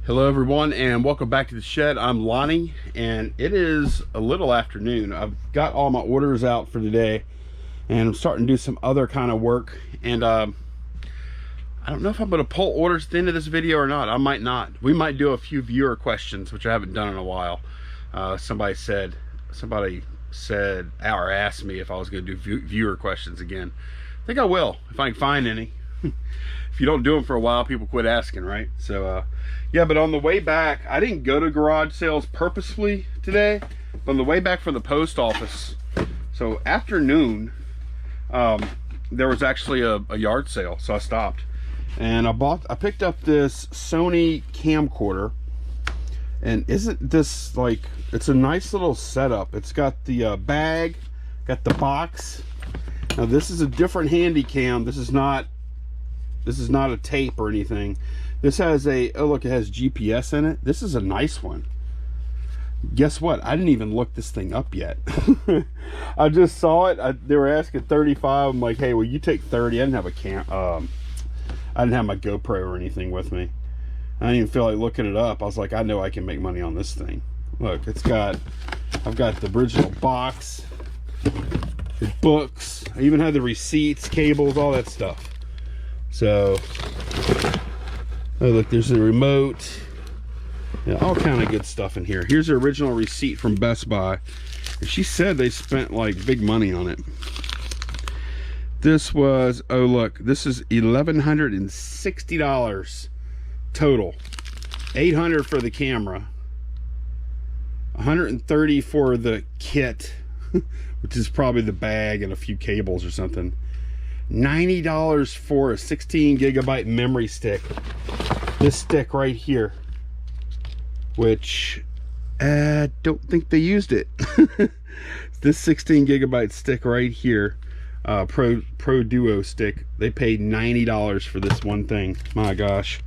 Hello everyone and welcome back to the shed. I'm Lonnie and it is a little afternoon. I've got all my orders out for today and I'm starting to do some other kind of work, and I don't know if I'm going to pull orders at the end of this video or not. I might not. We might do a few viewer questions, which I haven't done in a while. Somebody said or asked me if I was going to do viewer questions again. I think I will if I can find any. If you don't do them for a while, people quit asking, right? So yeah, but on the way back, I didn't go to garage sales purposefully today, but on the way back from the post office, so afternoon, there was actually a yard sale, so I stopped and I picked up this Sony Camcorder. And isn't this like, it's a nice little setup. It's got the bag, got the box. Now this is a different handy cam. This is not a tape or anything. This has oh look, it has GPS in it. This is a nice one. Guess what? I didn't even look this thing up yet. I just saw it. They were asking 35. I'm like, hey, will you take 30? I didn't have I didn't have my GoPro or anything with me. I didn't even feel like looking it up. I was like, I know I can make money on this thing. Look, I've got the original box, the books. I even had the receipts, cables, all that stuff. So, oh look, there's the remote. Yeah, all kind of good stuff in here. Here's the original receipt from Best Buy. And she said they spent like big money on it. This was, oh look, this is $1,160 total. $800 for the camera, $130 for the kit, which is probably the bag and a few cables or something. $90 for a 16 gigabyte memory stick. This stick right here, which I don't think they used it. This 16 gigabyte stick right here, Pro Duo stick, they paid $90 for this one thing. My gosh.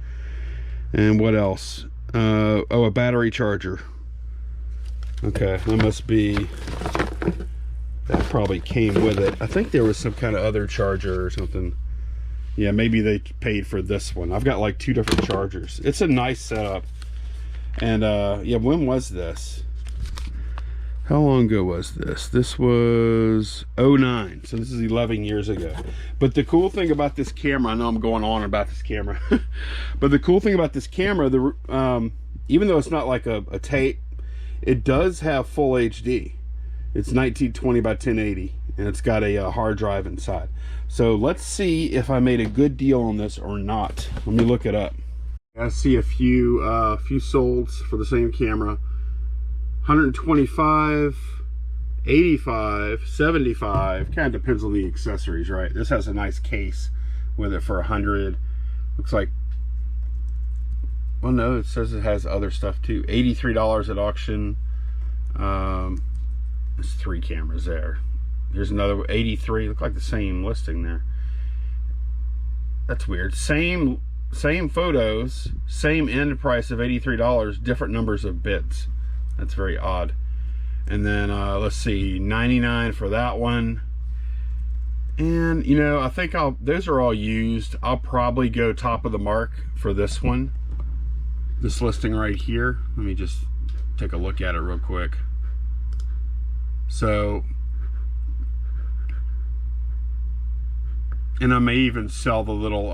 And what else? Oh, a battery charger. Okay, that must be, that probably came with it. I think there was some kind of other charger or something. Yeah, maybe they paid for this one. I've got like 2 different chargers. It's a nice setup. And yeah, when was this? How long ago was this? This was 09, so this is 11 years ago. But the cool thing about this camera, I know I'm going on about this camera, but the cool thing about this camera, even though it's not like a tape, it does have full HD. It's 1920 by 1080, and it's got a hard drive inside. So let's see if I made a good deal on this or not. Let me look it up. I see a few solds for the same camera. 125, 85, 75, kind of depends on the accessories, right? This has a nice case with it for 100. Looks like, well, no, it says it has other stuff too. $83 at auction. There's 3 cameras there. There's another 83. Look like the same listing there. That's weird. Same photos, same end price of $83, different numbers of bids. That's very odd. And then let's see, 99 for that one. And you know, I think those are all used. I'll probably go top of the mark for this one, this listing right here. Let me just take a look at it real quick. So, and I may even sell the little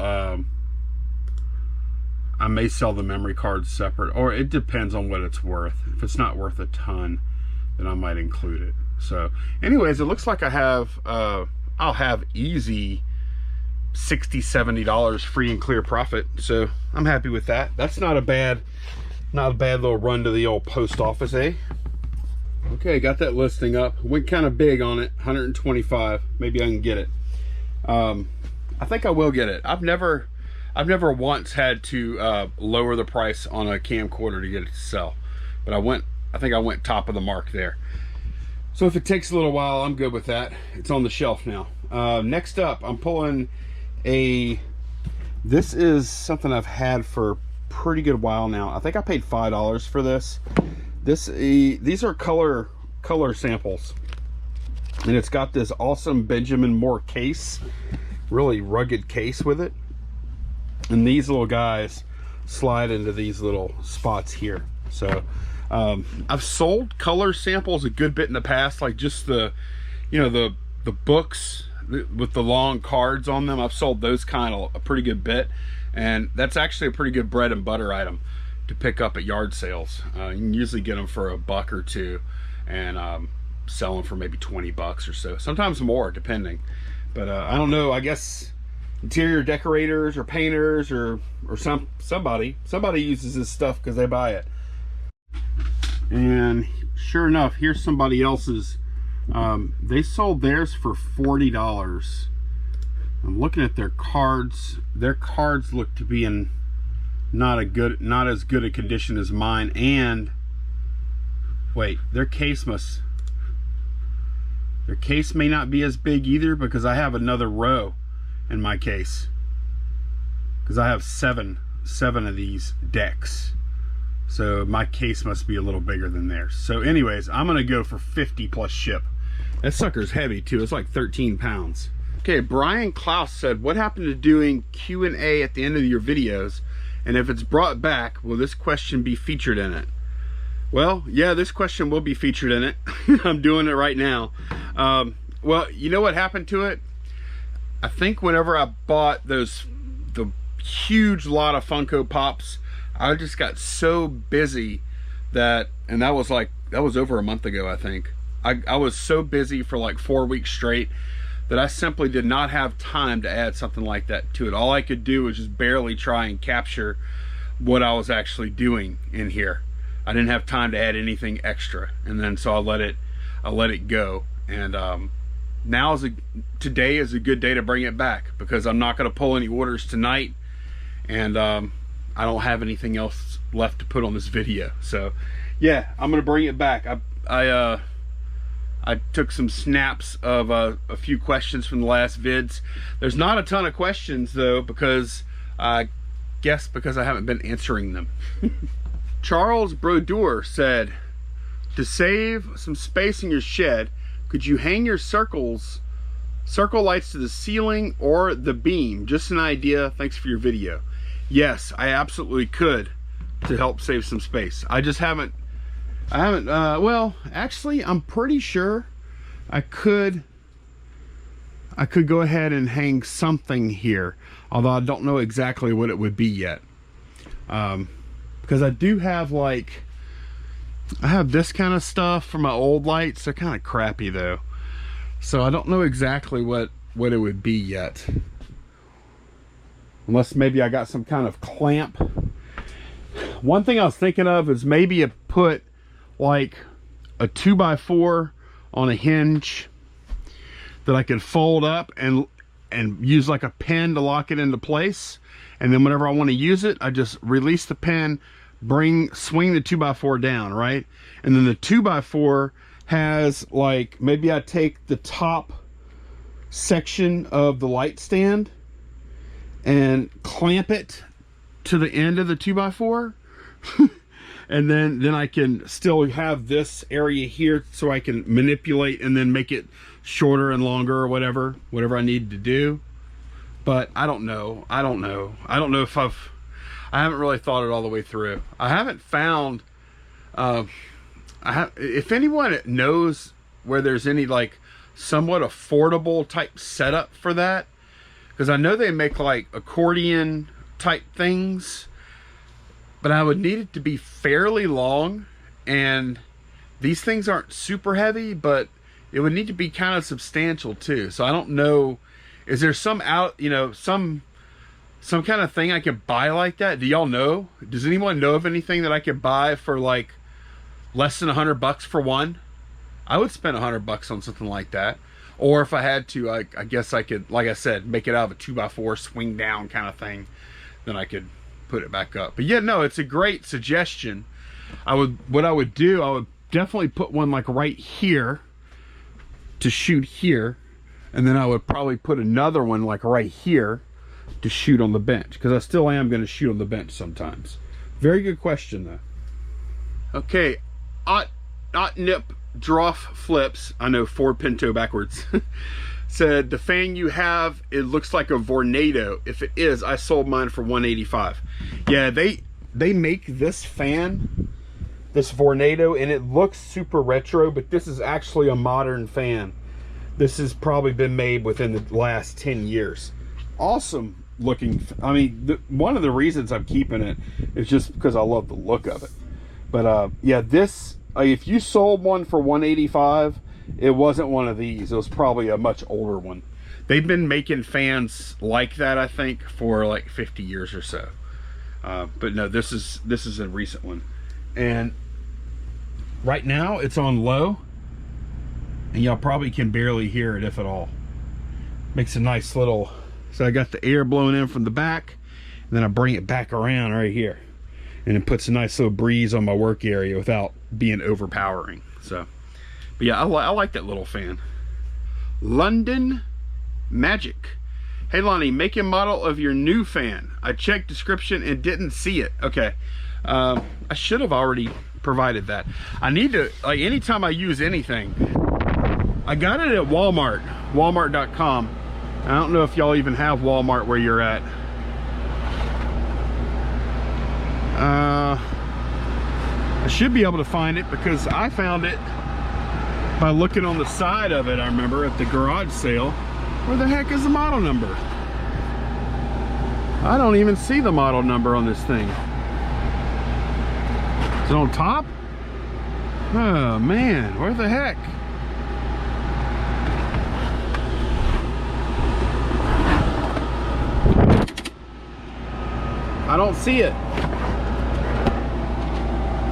I may sell the memory cards separate, or it depends on what it's worth. If it's not worth a ton, then I might include it. So anyways, it looks like I have I'll have easy $60–70 free and clear profit, so I'm happy with that. That's not a bad little run to the old post office, eh? Okay, got that listing up. Went kind of big on it, 125. Maybe I can get it. I think I will get it. I've never once had to lower the price on a camcorder to get it to sell, but I think I went top of the mark there. So if it takes a little while, I'm good with that. It's on the shelf now. Next up, I'm pulling this is something I've had for a pretty good while now. I think I paid $5 for this. These are color samples, and it's got this awesome Benjamin Moore case, really rugged case with it. And these little guys slide into these little spots here. So I've sold color samples a good bit in the past, like just the, you know, the books with the long cards on them. I've sold those kind of a pretty good bit, and that's actually a pretty good bread and butter item to pick up at yard sales. You can usually get them for $1 or $2 and sell them for maybe 20 bucks or so, sometimes more depending. But I don't know, I guess interior decorators or painters or somebody uses this stuff because they buy it. And sure enough, here's somebody else's. They sold theirs for $40. I'm looking at their cards. Their cards look to be in not as good a condition as mine. And wait, their case may not be as big either, because I have another row in my case, because I have seven of these decks. So my case must be a little bigger than theirs. So anyways, I'm gonna go for 50 plus ship. That sucker's heavy too. It's like 13 pounds. Okay, Brian Klaus said, what happened to doing Q&A at the end of your videos? And if it's brought back, will this question be featured in it? Well, yeah, this question will be featured in it. I'm doing it right now. Well, you know what happened to it? I think whenever I bought the huge lot of Funko Pops, I just got so busy that, and that was over a month ago, I think. I was so busy for like 4 weeks straight that I simply did not have time to add something like that to it. All I could do was just barely try and capture what I was actually doing in here. I didn't have time to add anything extra, and then so I let it go. And today is a good day to bring it back, because I'm not going to pull any orders tonight, and I don't have anything else left to put on this video. So yeah, I'm going to bring it back. I took some snaps of a few questions from the last vids. There's not a ton of questions though, because I haven't been answering them. Charles Brodeur said, to save some space in your shed, could you hang your circle lights to the ceiling or the beam? Just an idea. Thanks for your video. Yes, I absolutely could, to help save some space. I haven't, well, actually, I'm pretty sure I could go ahead and hang something here, although I don't know exactly what it would be yet. Because I do have, like, I have this kind of stuff for my old lights. They're kind of crappy though, so I don't know exactly what it would be yet, unless maybe I got some kind of clamp. One thing I was thinking of is maybe put like a 2x4 on a hinge that I could fold up and use like a pin to lock it into place, and then whenever I want to use it, I just release the pin, swing the 2x4 down, right? And then the 2x4 has, like, maybe I take the top section of the light stand and clamp it to the end of the 2x4 and then I can still have this area here so I can manipulate and then make it shorter and longer, or whatever I need to do. But I don't know if I haven't really thought it all the way through. I haven't found if anyone knows where there's any like somewhat affordable type setup for that, because I know they make like accordion type things, but I would need it to be fairly long, and these things aren't super heavy, but it would need to be kind of substantial too. So I don't know, is there some some kind of thing I could buy like that? Do y'all know? Does anyone know of anything that I could buy for like less than $100 for one? I would spend $100 on something like that. Or if I had to, I guess I could, like I said, make it out of a 2x4 swing down kind of thing. Then I could put it back up. But yeah, no, it's a great suggestion. What I would do, I would definitely put one like right here to shoot here, and then I would probably put another one like right here to shoot on the bench, because I still am going to shoot on the bench sometimes. Very good question though. Okay, Nip Droff Flips, I know Ford Pinto backwards, said, the fan you have, it looks like a Vornado. If it is, I sold mine for $185. Yeah, they make this fan, this Vornado, and it looks super retro, but this is actually a modern fan. This has probably been made within the last 10 years. Awesome looking. I mean, one of the reasons I'm keeping it is just because I love the look of it. But yeah, this, if you sold one for $185, it wasn't one of these. It was probably a much older one. They've been making fans like that, I think, for like 50 years or so. But no, this is a recent one. And right now it's on low, and y'all probably can barely hear it, if at all. Makes a nice little, so I got the air blowing in from the back, and then I bring it back around right here, and it puts a nice little breeze on my work area without being overpowering. So, but yeah, I like that little fan. London Magic. Hey Lonnie, make and model of your new fan. I checked description and didn't see it. Okay, I should have already provided that. I need to, like, anytime I use anything, I got it at Walmart, walmart.com. I don't know if y'all even have Walmart where you're at. I should be able to find it because I found it by looking on the side of it, I remember, at the garage sale. Where the heck is the model number? I don't even see the model number on this thing. Is it on top? Oh man, where the heck? I don't see it.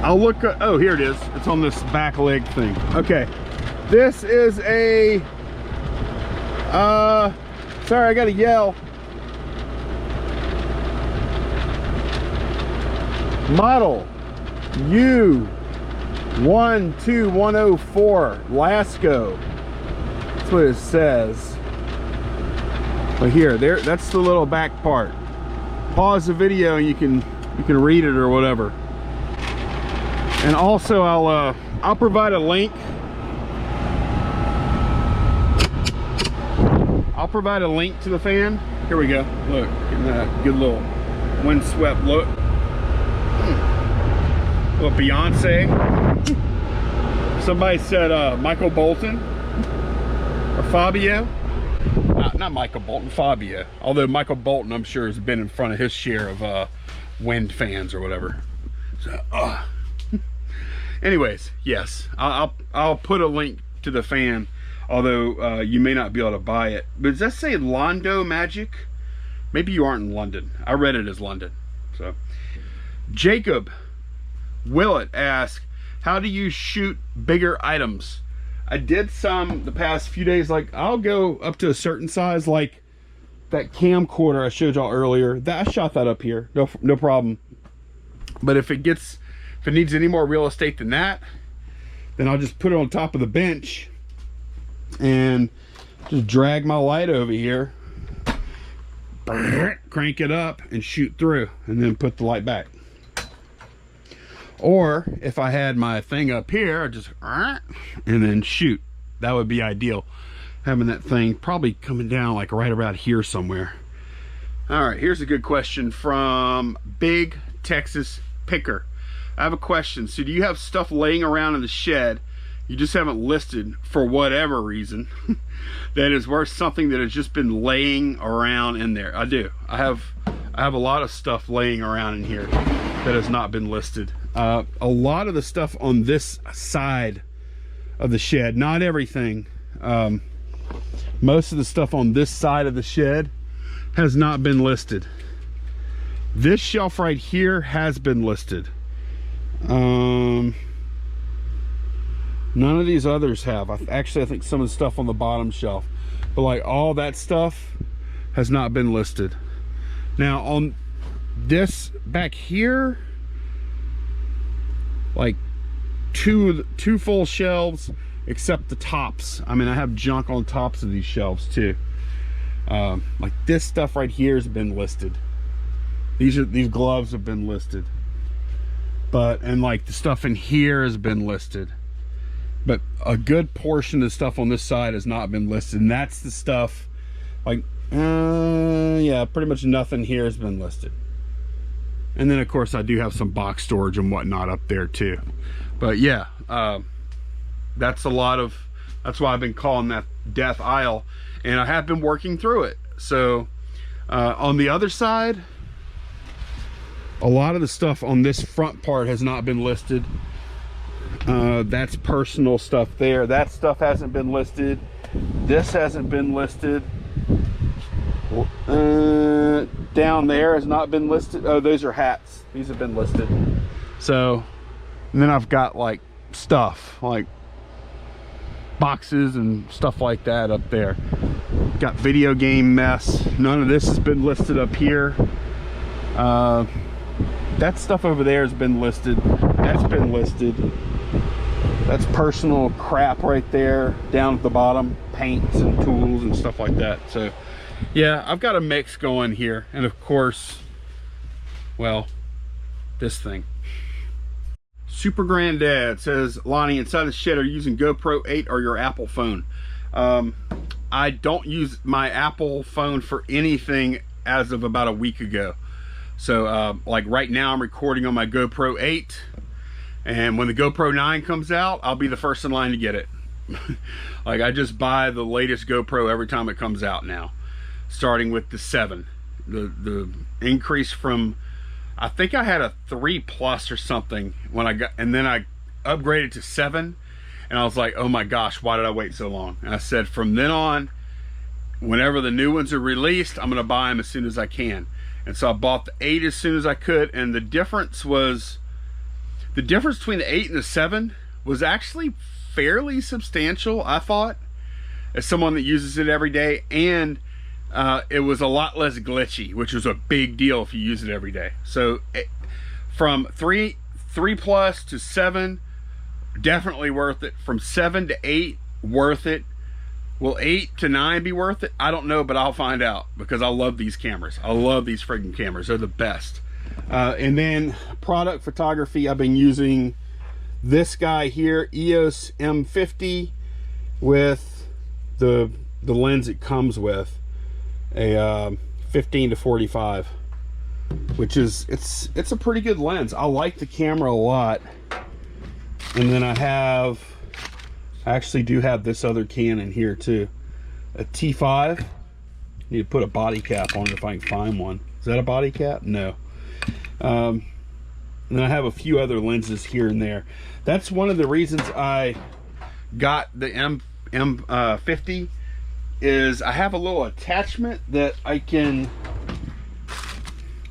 I'll look, oh, here it is. It's on this back leg thing. Okay. This is a, sorry, I gotta yell. Model U12104 Lasco. That's what it says. But here, there, that's the little back part. Pause the video and you can read it or whatever. And also I'll provide a link. I'll provide a link to the fan. Here we go. Look, getting that good little windswept look. Little Beyonce. Somebody said Michael Bolton or Fabio. Not Michael Bolton, Fabio. Although Michael Bolton, I'm sure, has been in front of his share of wind fans or whatever. So, anyways, yes, I'll put a link to the fan, although you may not be able to buy it. But does that say Londo Magic? Maybe you aren't in London. I read it as London. So, Jacob Willett asks, how do you shoot bigger items? I did some the past few days. Like, I'll go up to a certain size, like that camcorder I showed y'all earlier. That I shot that up here, no problem. But if it needs any more real estate than that, then I'll just put it on top of the bench and just drag my light over here, crank it up and shoot through, and then put the light back. Or if I had my thing up here, I just and then shoot. That would be ideal, having that thing probably coming down like right around here somewhere. All right, here's a good question from Big Texas Picker. I have a question. So do you have stuff laying around in the shed you just haven't listed for whatever reason that is worth something that has just been laying around in there? I do. I have a lot of stuff laying around in here that has not been listed. A lot of the stuff on this side of the shed, not everything, most of the stuff on this side of the shed has not been listed. This shelf right here has been listed. None of these others have. Actually, I think some of the stuff on the bottom shelf, but like all that stuff has not been listed. Now on this back here, like two full shelves, except the tops. I mean, I have junk on tops of these shelves too. Like this stuff right here has been listed. These gloves have been listed. And like the stuff in here has been listed. but a good portion of the stuff on this side has not been listed, and that's the stuff like yeah, pretty much nothing here has been listed. And then of course I do have some box storage and whatnot up there too. But yeah, that's why I've been calling that death aisle, and I have been working through it. So on the other side, a lot of the stuff on this front part has not been listed. That's personal stuff there. That stuff hasn't been listed. This hasn't been listed. Down there has not been listed. Oh, those are hats. These have been listed. So, and then I've got like stuff like boxes and stuff like that up there. Got video game mess. None of this has been listed up here. That stuff over there has been listed. That's been listed. That's personal crap right there down at the bottom, paints and tools and stuff like that. So yeah, I've got a mix going here. And of course, well, this thing. Super Granddad says, Lonnie, inside the shed, are you using GoPro 8 or your Apple phone? I don't use my Apple phone for anything as of about a week ago. So like right now I'm recording on my GoPro 8, and when the GoPro 9 comes out, I'll be the first in line to get it. Like I just buy the latest GoPro every time it comes out now, starting with the 7. The increase from, I think I had a 3 Plus or something when I got, and then I upgraded to 7, and I was like, oh my gosh, why did I wait so long? And I said, from then on, whenever the new ones are released, I'm gonna buy them as soon as I can. And so I bought the 8 as soon as I could, and the difference between the 8 and the 7 was actually fairly substantial, I thought, as someone that uses it every day. And it was a lot less glitchy, which was a big deal if you use it every day. So from 3 Plus to 7, definitely worth it. From 7 to 8, worth it. Will 8 to 9 be worth it? I don't know, but I'll find out, because I love these cameras. I love these friggin' cameras. They're the best. And then product photography, I've been using this guy here, EOS M50, with the lens it comes with, a 15 to 45, which is, it's a pretty good lens. I like the camera a lot. And then I actually do have this other Canon here too, a T5. Need to put a body cap on it if I can find one. Is that a body cap? No. And then I have a few other lenses here and there. That's one of the reasons I got the M50, is I have a little attachment that I can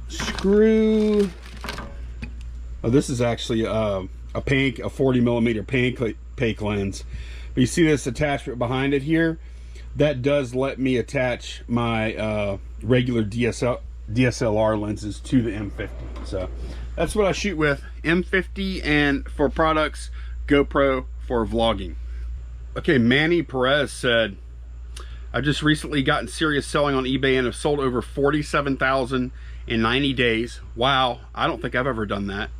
screw. Oh, this is actually a 40mm Pank lens. But you see this attachment behind it here? That does let me attach my regular DSLR lenses to the M50. So that's what I shoot with, M50, and for products, GoPro for vlogging. Okay, Manny Perez said, I've just recently gotten serious selling on eBay and have sold over 47,000 in 90 days. Wow, I don't think I've ever done that.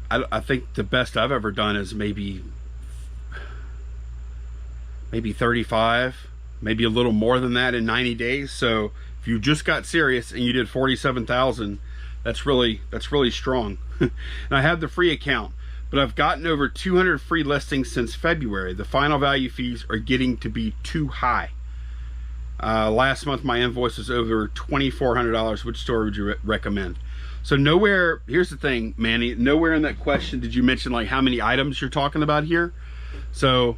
I think the best I've ever done is maybe 35, maybe a little more than that in 90 days. So if you just got serious and you did 47,000, that's really strong. And I have the free account, but I've gotten over 200 free listings since February. The final value fees are getting to be too high. Last month my invoice was over $2,400. Which store would you recommend? So nowhere, here's the thing, Manny, nowhere in that question did you mention like how many items you're talking about here. So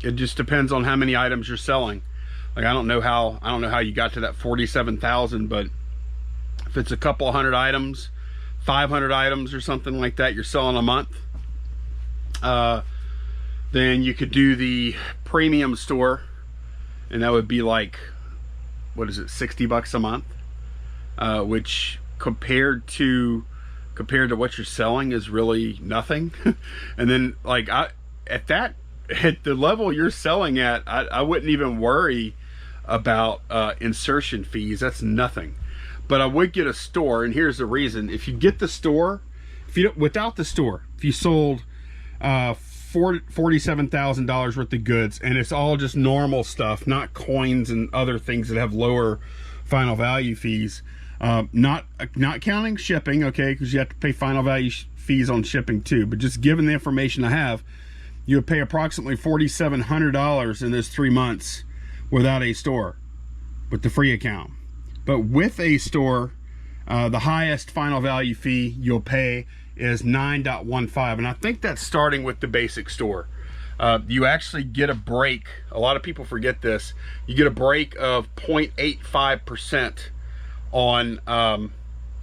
it just depends on how many items you're selling. Like I don't know how you got to that 47,000, but if it's a couple hundred items, 500 items or something like that you're selling a month, then you could do the premium store, and that would be like, what is it, 60 bucks a month, which compared to what you're selling is really nothing. And then like at the level you're selling at, I wouldn't even worry about insertion fees. That's nothing. But I would get a store, and here's the reason. If you get the store, without the store, if you sold $47,000 worth of goods, and it's all just normal stuff, not coins and other things that have lower final value fees. Not counting shipping, okay, because you have to pay final value fees on shipping too. But just given the information I have, you would pay approximately $4,700 in those 3 months without a store, with the free account. But with a store, the highest final value fee you'll pay is 9.15, and I think that's starting with the basic store. You actually get a break. A lot of people forget this. You get a break of 0.85% on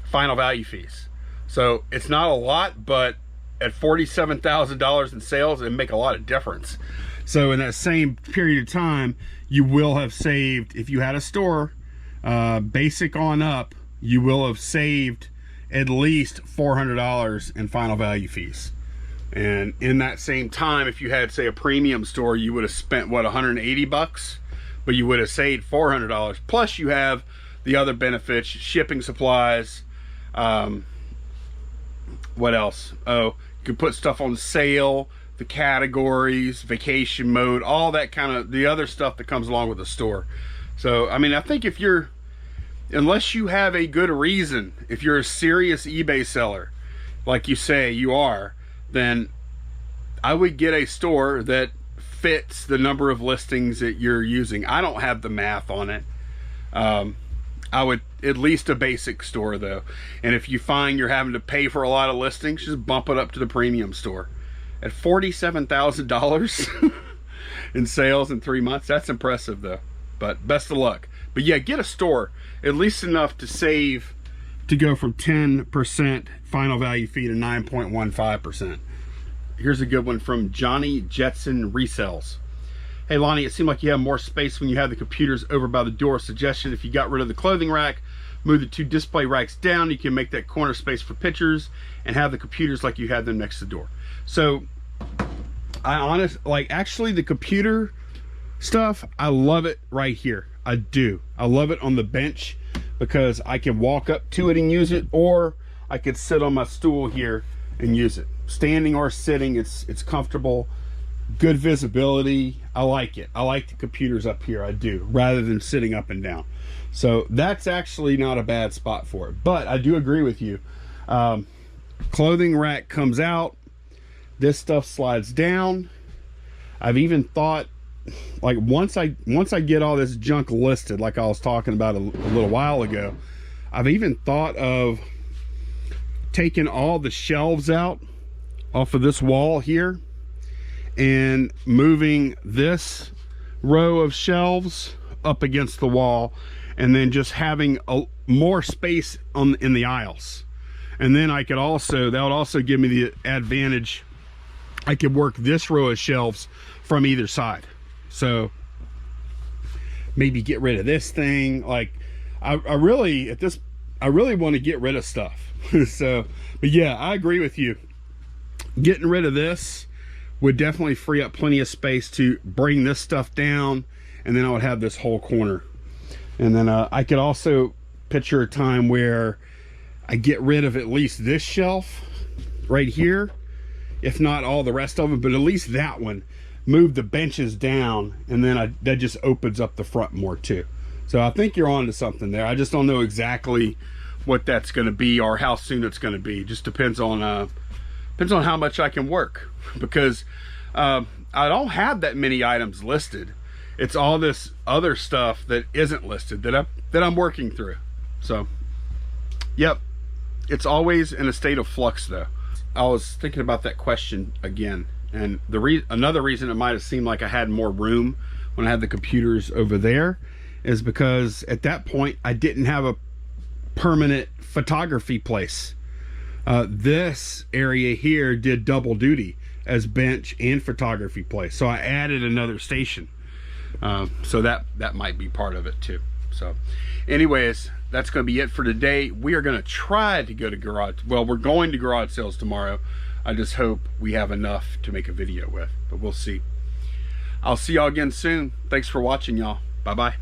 final value fees. So it's not a lot, but at $47,000 in sales, it make a lot of difference. So in that same period of time, you will have saved, if you had a store, basic on up, you will have saved at least $400 in final value fees. And in that same time, if you had, say, a premium store, you would have spent, what, 180 bucks, but you would have saved $400. Plus you have the other benefits, shipping supplies, what else? Oh, you can put stuff on sale, the categories, vacation mode, all that kind of, the other stuff that comes along with the store. So, I mean, I think if you're, unless you have a good reason, if you're a serious eBay seller, like you say you are, then I would get a store that fits the number of listings that you're using. I don't have the math on it. I would at least a basic store though. And if you find you're having to pay for a lot of listings, just bump it up to the premium store. At $47,000 in sales in 3 months, that's impressive though. But best of luck. But yeah, get a store, at least enough to save, to go from 10% final value fee to 9.15%. Here's a good one from Johnny Jetson Resells. Hey Lonnie, it seemed like you have more space when you have the computers over by the door. Suggestion, if you got rid of the clothing rack, move the 2 display racks down, you can make that corner space for pictures and have the computers like you had them next to the door. So actually the computer stuff, I love it right here. I do. I love it on the bench because I can walk up to it and use it, or I could sit on my stool here and use it. Standing or sitting, it's comfortable, good visibility. I like it. I like the computers up here, I do, rather than sitting up and down. So that's actually not a bad spot for it. But I do agree with you. Clothing rack comes out, this stuff slides down. I've even thought, like, once I get all this junk listed, like I was talking about a little while ago, I've even thought of taking all the shelves out off of this wall here and moving this row of shelves up against the wall, and then just having more space in the aisles. And then I could also, that would also give me the advantage, I could work this row of shelves from either side. So maybe get rid of this thing. Like I really want to get rid of stuff. So, but yeah, I agree with you. Getting rid of this would definitely free up plenty of space to bring this stuff down, and then I would have this whole corner. And then I could also picture a time where I get rid of at least this shelf right here, if not all the rest of them, but at least that one. Move the benches down, and then that just opens up the front more too. So I think you're on to something there. I just don't know exactly what that's going to be or how soon it's going to be. Just depends on how much I can work, because I don't have that many items listed. It's all this other stuff that isn't listed that I'm working through. So yep, it's always in a state of flux though. I was thinking about that question again, and another reason it might have seemed like I had more room when I had the computers over there is because at that point I didn't have a permanent photography place. This area here did double duty as bench and photography place, so I added another station. So that might be part of it too. So anyways, that's going to be it for today. We are going to try to go to garage, well, we're going to garage sales tomorrow. I just hope we have enough to make a video with, but we'll see. I'll see y'all again soon. Thanks for watching, y'all. Bye bye.